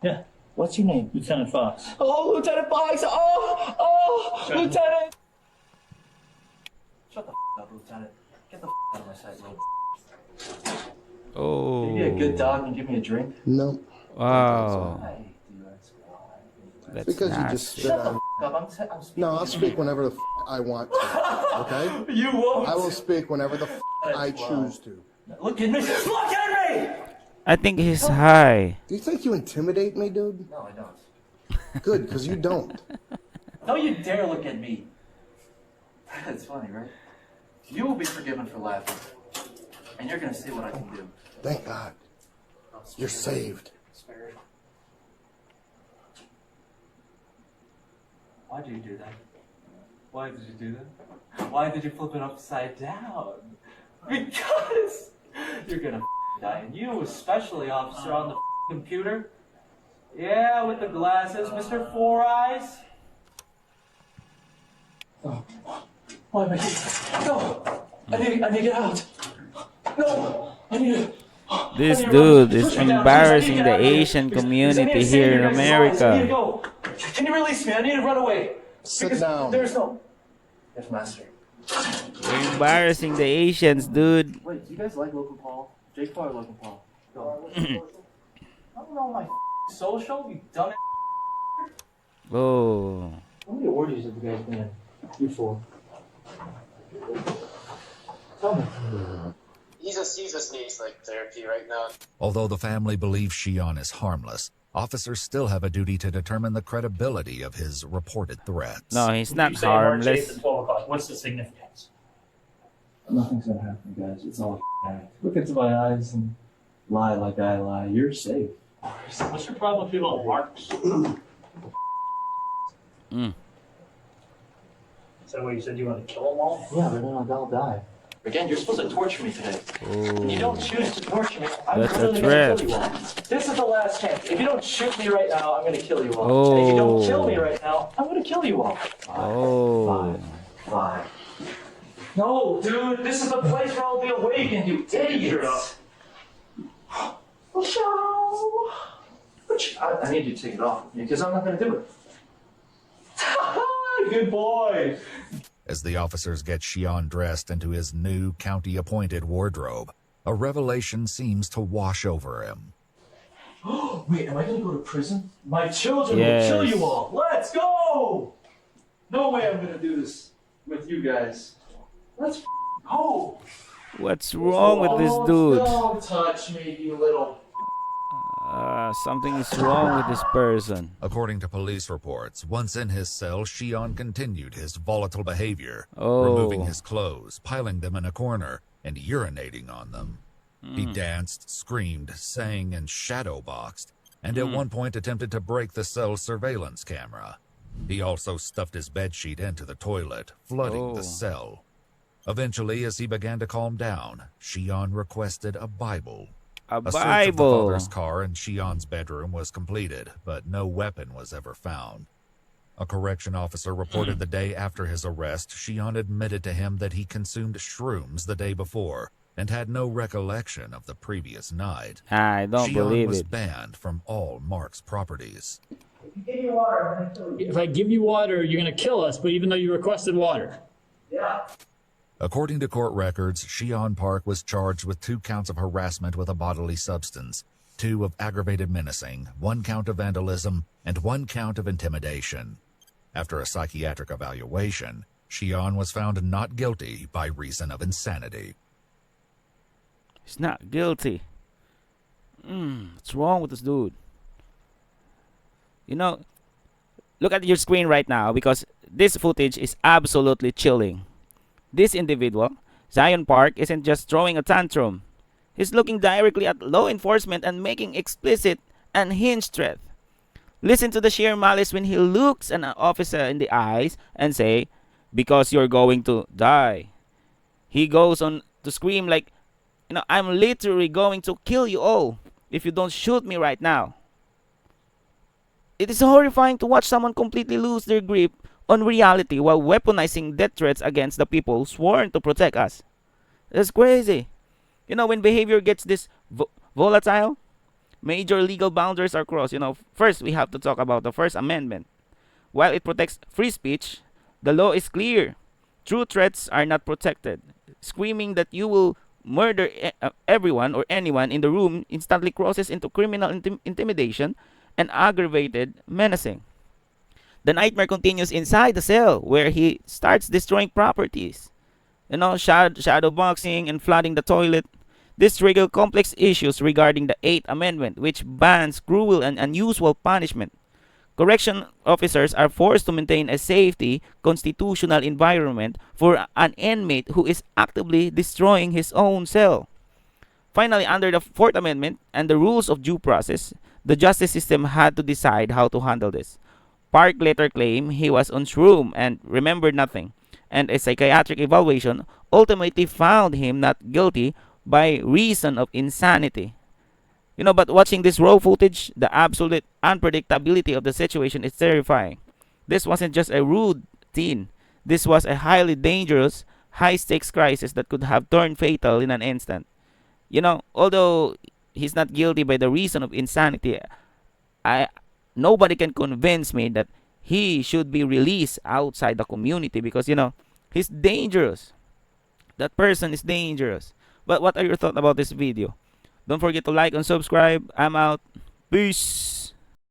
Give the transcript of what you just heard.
Yeah. What's your name? Lieutenant Fox. Oh, Lieutenant Fox! Oh, Lieutenant! Shut the up, Lieutenant. Get the out of my sight, little. Oh. You be a good dog and give me a drink? No. Wow. Why do you ask why? That's Because you just nasty. spit Shut the on. up. I'm speaking. No, I'll speak whenever the I want to. Okay? You won't. I will speak whenever the I choose to. Look at me. Look at me! I think he's high. Do you think you intimidate me, dude? No, I don't. Good, because you don't. Don't you dare look at me. That's funny, right? You will be forgiven for laughing. And you're gonna see what I can do. Thank God. You're saved. Spared. Why did you do that? Why did you do that? Why did you flip it upside down? Because you're gonna die. And you, especially, officer, on the computer. Yeah, with the glasses, Mr. Four Eyes. Oh. Why am I here? No! I need to get out. No! I need to... This dude is embarrassing the Asian community here in America. Can you release me? I need to run away. Sit down. There's no... Yes, master. You're embarrassing the Asians, dude. Wait, do you guys like Logan Paul? Jake Paul or Logan Paul? Go. I don't know my social, you dumb. Oh. How many orgies have you guys been in? You four. Tell me. He just needs like therapy right now. Although the family believes Shion is harmless, officers still have a duty to determine the credibility of his reported threats. No, he's not You say March 8th harmless. at 12 o'clock. What's the significance? Nothing's gonna happen, guys. It's all a act. Look into my eyes and lie like I lie. You're safe. What's your problem with people on marks? Mm. Is that what you said you want to kill them all? Yeah, but then they'll die. Again, you're supposed to torture me today. And you Oh. don't choose to torture me. I'm That's a literally threat. gonna kill you all. This is the last chance. If you don't shoot me right now, I'm gonna kill you all. And if you don't kill me Oh. right now, I'm gonna kill you all. Oh. Five. No, dude, this is the place where I'll be awakened, you idiots. I need you to take it off because I'm not gonna do it. Good boy. As the officers get Shion dressed into his new county-appointed wardrobe, a revelation seems to wash over him. Wait, am I gonna go to prison? My children Yes. will kill you all. Let's go! No way I'm gonna do this with you guys. Let's go. What's wrong with this dude? Don't touch me, you little. Something is wrong with this person. According to police reports, once in his cell, Shion continued his volatile behavior, Oh. removing his clothes, piling them in a corner, and urinating on them. He danced, screamed, sang, and shadow-boxed, and at one point attempted to break the cell's surveillance camera. He also stuffed his bedsheet into the toilet, flooding the Oh. cell. Eventually, as he began to calm down, Shion requested a Bible. A A search of the Bible. father's car and Shion's bedroom was completed, but no weapon was ever found. A correction officer reported the day after his arrest, Shion admitted to him that he consumed shrooms the day before and had no recollection of the previous night. I don't Shion believe was it. banned from all Mark's properties. If I give you water, you're going to kill us, but even though you requested water. According to court records, Shion Park was charged with 2 counts of harassment with a bodily substance, 2 of aggravated menacing, 1 count of vandalism, and 1 count of intimidation. After a psychiatric evaluation, Shion was found not guilty by reason of insanity. He's not guilty. What's wrong with this dude? You know, look at your screen right now because this footage is absolutely chilling. This individual, Shion Park, isn't just throwing a tantrum. He's looking directly at law enforcement and making explicit and hinged threat. Listen to the sheer malice when he looks an officer in the eyes and say, "Because you're going to die." He goes on to scream like, "I'm literally going to kill you all if you don't shoot me right now." It is horrifying to watch someone completely lose their grip on reality while weaponizing death threats against the people sworn to protect us. That's crazy. When behavior gets this volatile, major legal boundaries are crossed. First we have to talk about the First Amendment. While it protects free speech, the law is clear. True threats are not protected. Screaming that you will murder everyone or anyone in the room instantly crosses into criminal intimidation and aggravated menacing. The nightmare continues inside the cell, where he starts destroying properties. Shadow boxing and flooding the toilet. This triggers complex issues regarding the Eighth Amendment, which bans cruel and unusual punishment. Correction officers are forced to maintain a safety, constitutional environment for an inmate who is actively destroying his own cell. Finally, under the Fourth Amendment and the rules of due process, the justice system had to decide how to handle this. Park later claimed he was on shroom and remembered nothing, and a psychiatric evaluation ultimately found him not guilty by reason of insanity. But watching this raw footage, the absolute unpredictability of the situation is terrifying. This wasn't just a rude teen. This was a highly dangerous, high-stakes crisis that could have turned fatal in an instant. Although he's not guilty by the reason of insanity, nobody can convince me that he should be released outside the community because, he's dangerous. That person is dangerous. But what are your thoughts about this video? Don't forget to like and subscribe. I'm out. Peace.